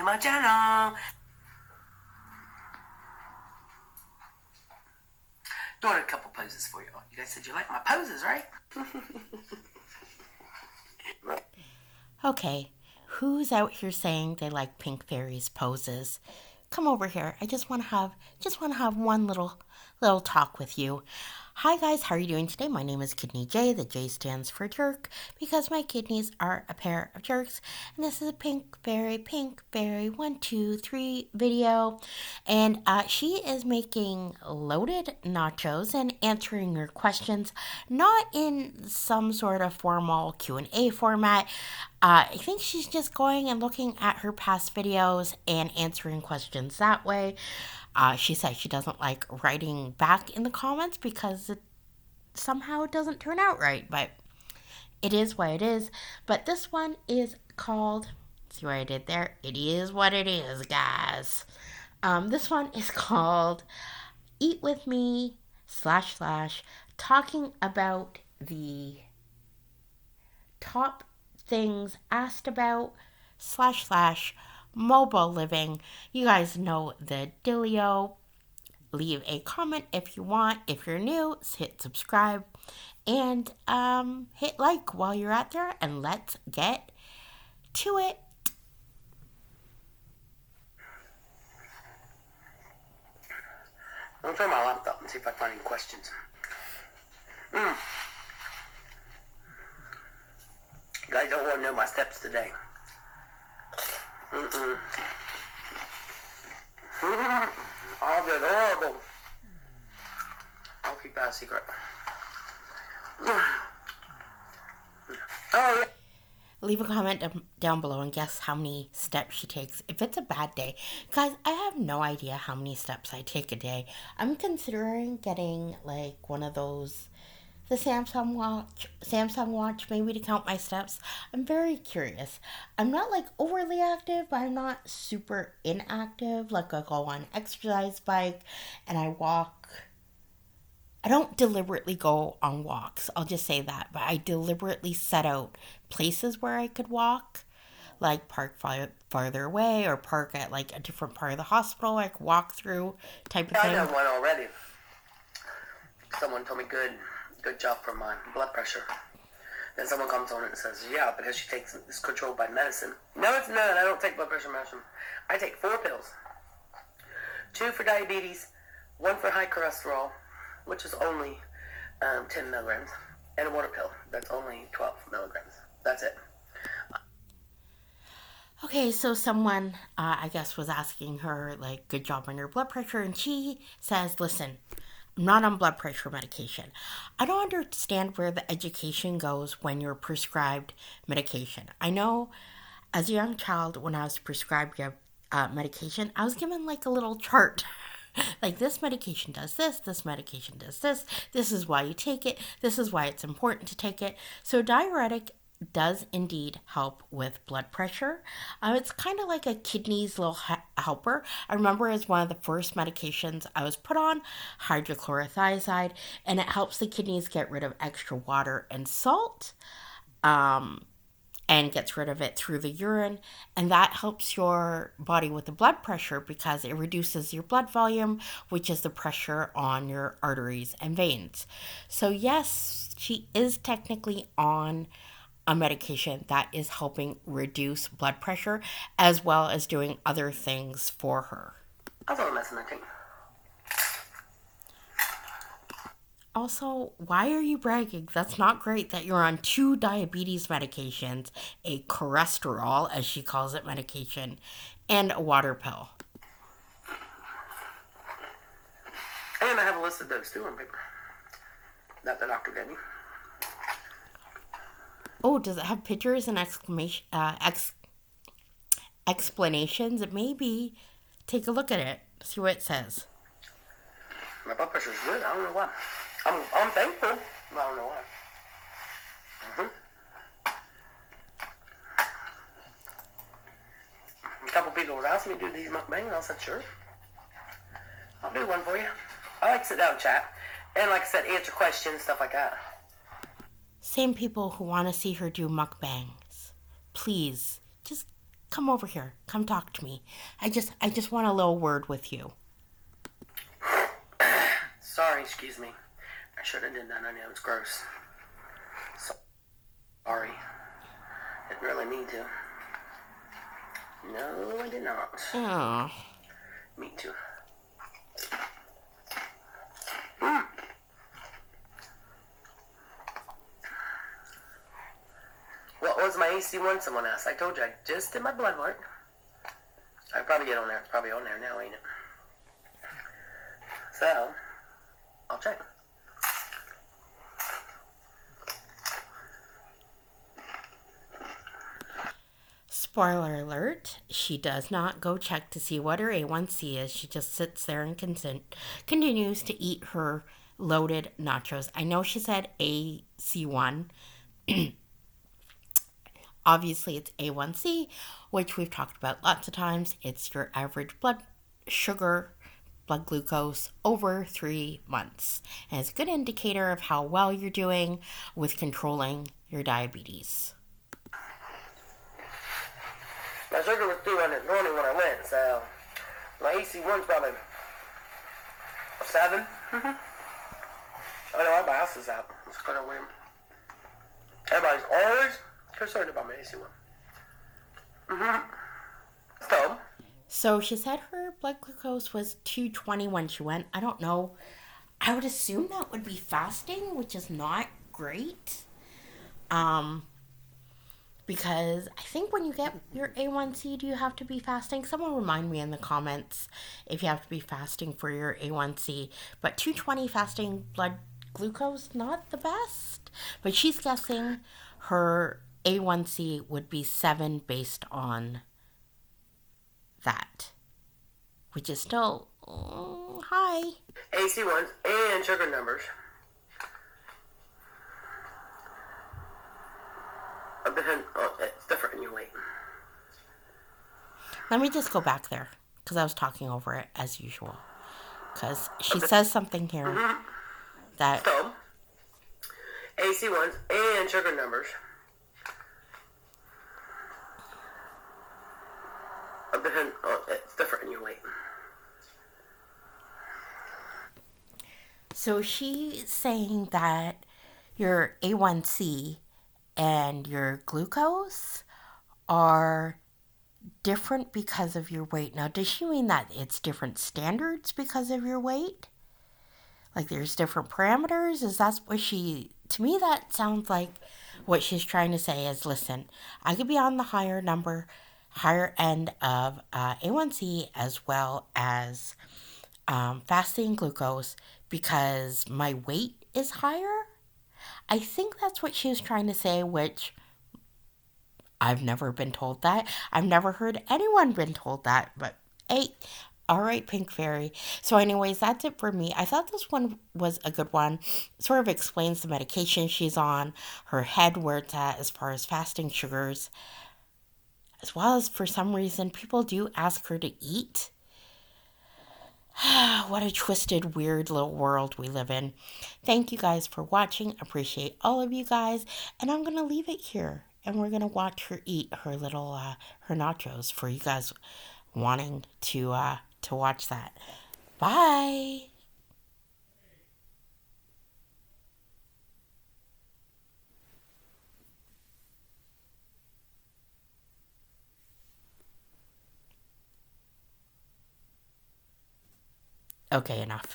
to my channel. Doing a couple poses for y'all. You guys said you like my poses, right? Okay, who's out here saying they like Pink Fairy's poses? Come over here. I just want to have one little talk with you. Hi guys, how are you doing today? My name is Kidneyjay. The J stands for jerk because my kidneys are a pair of jerks. And this is a Pink Fairy 1, 2, 3 video. And she is making loaded nachos and answering your questions, not in some sort of formal Q&A format. I think she's just going and looking at her past videos and answering questions that way. She says she doesn't like writing back in the comments because it somehow doesn't turn out right, but it is what it is. But this one is called, see what I did there? It is what it is, guys. This one is called Eat With Me / talking about the top things asked about / mobile living. You guys know the dealio. Leave a comment if you want. If you're new, hit subscribe and hit like while you're out there, and let's get to it. I'll try my laptop and see if I find any questions. You guys don't want to know my steps today. Oh, they're horrible. I'll keep that a secret. Oh, yeah. Leave a comment down below and guess how many steps she takes if it's a bad day. Guys, I have no idea how many steps I take a day. I'm considering getting like one of those, the Samsung watch, maybe to count my steps. I'm very curious. I'm not like overly active, but I'm not super inactive. Like I go on exercise bike and I walk. I don't deliberately go on walks, I'll just say that, but I deliberately set out places where I could walk, like park farther away or park at like a different part of the hospital, like walk through type of thing. I know one already. Someone told me good job for my blood pressure. Then someone comes on and says, yeah, because she takes it's controlled by medicine. No, it's not. I don't take blood pressure medicine. I take 4 pills. 2 for diabetes, 1 for high cholesterol, which is only 10 milligrams, and a water pill that's only 12 milligrams. That's it. Okay, so someone, I guess, was asking her, like, good job on your blood pressure, and she says, listen, I'm not on blood pressure medication. I don't understand where the education goes when you're prescribed medication. I know as a young child, when I was prescribed medication, I was given, like, a little chart. Like, this medication does this medication does this is why you take it, this is why it's important to take it. So diuretic does indeed help with blood pressure. It's kind of like a kidney's little helper. I remember as one of the first medications I was put on, hydrochlorothiazide, and it helps the kidneys get rid of extra water and salt. And gets rid of it through the urine, and that helps your body with the blood pressure because it reduces your blood volume, which is the pressure on your arteries and veins. So yes, she is technically on a medication that is helping reduce blood pressure as well as doing other things for her. I thought medicine, I think. Also, why are you bragging? That's not great that you're on 2 diabetes medications, a cholesterol, as she calls it, medication, and a water pill. And I have a list of those too on paper that the doctor gave me. Oh, does it have pictures and explanations? Maybe take a look at it, see what it says. My blood pressure's good. I don't know why. I'm thankful. I don't know why. A couple people were asking me to do these mukbangs. I said, sure. I'll do one for you. I like to sit down and chat. And like I said, answer questions, stuff like that. Same people who want to see her do mukbangs. Please, just Come over here. Come talk to me. I just want a little word with you. Sorry, excuse me. I should have done that. I know it's gross. Sorry. Didn't really mean to. No, I did not. Oh. Me too. What was my AC1? Someone asked. I told you I just did my blood work. I probably get on there. It's probably on there now, ain't it? So, I'll check. Spoiler alert, she does not go check to see what her A1C is. She just sits there and continues to eat her loaded nachos. I know she said AC1. Obviously, it's A1C, which we've talked about lots of times. It's your average blood sugar, blood glucose over 3 months. And it's a good indicator of how well you're doing with controlling your diabetes. My sugar was 200 this morning when I went, so my AC1's probably a 7. I know my house is out. It's kind of weird. Everybody's always concerned about my AC1. So she said her blood glucose was 220 when she went. I don't know. I would assume that would be fasting, which is not great. Because I think when you get your A1C, do you have to be fasting? Someone remind me in the comments if you have to be fasting for your A1C. But 220 fasting blood glucose, not the best. But she's guessing her A1C would be 7 based on that, which is still high. AC1s and sugar numbers. It's different in your weight. Let me just go back there because I was talking over it as usual. Because she says something here that. So, AC1s and sugar numbers. It's different in your weight. So she's saying that your A1C and your glucose are different because of your weight. Now, does she mean that it's different standards because of your weight? Like there's different parameters? Is that what to me that sounds like what she's trying to say is, listen, I could be on the higher end of A1C as well as fasting glucose because my weight is higher. I think that's what she was trying to say, which I've never been told that. I've never heard anyone been told that, but hey, all right, Pink Fairy. So anyways, that's it for me. I thought this one was a good one. Sort of explains the medication she's on, her head where it's at as far as fasting sugars, as well as for some reason people do ask her to eat. What a twisted, weird little world we live in. Thank you guys for watching. Appreciate all of you guys. And I'm going to leave it here. And we're going to watch her eat her little, her nachos for you guys wanting to watch that. Bye. Okay, enough.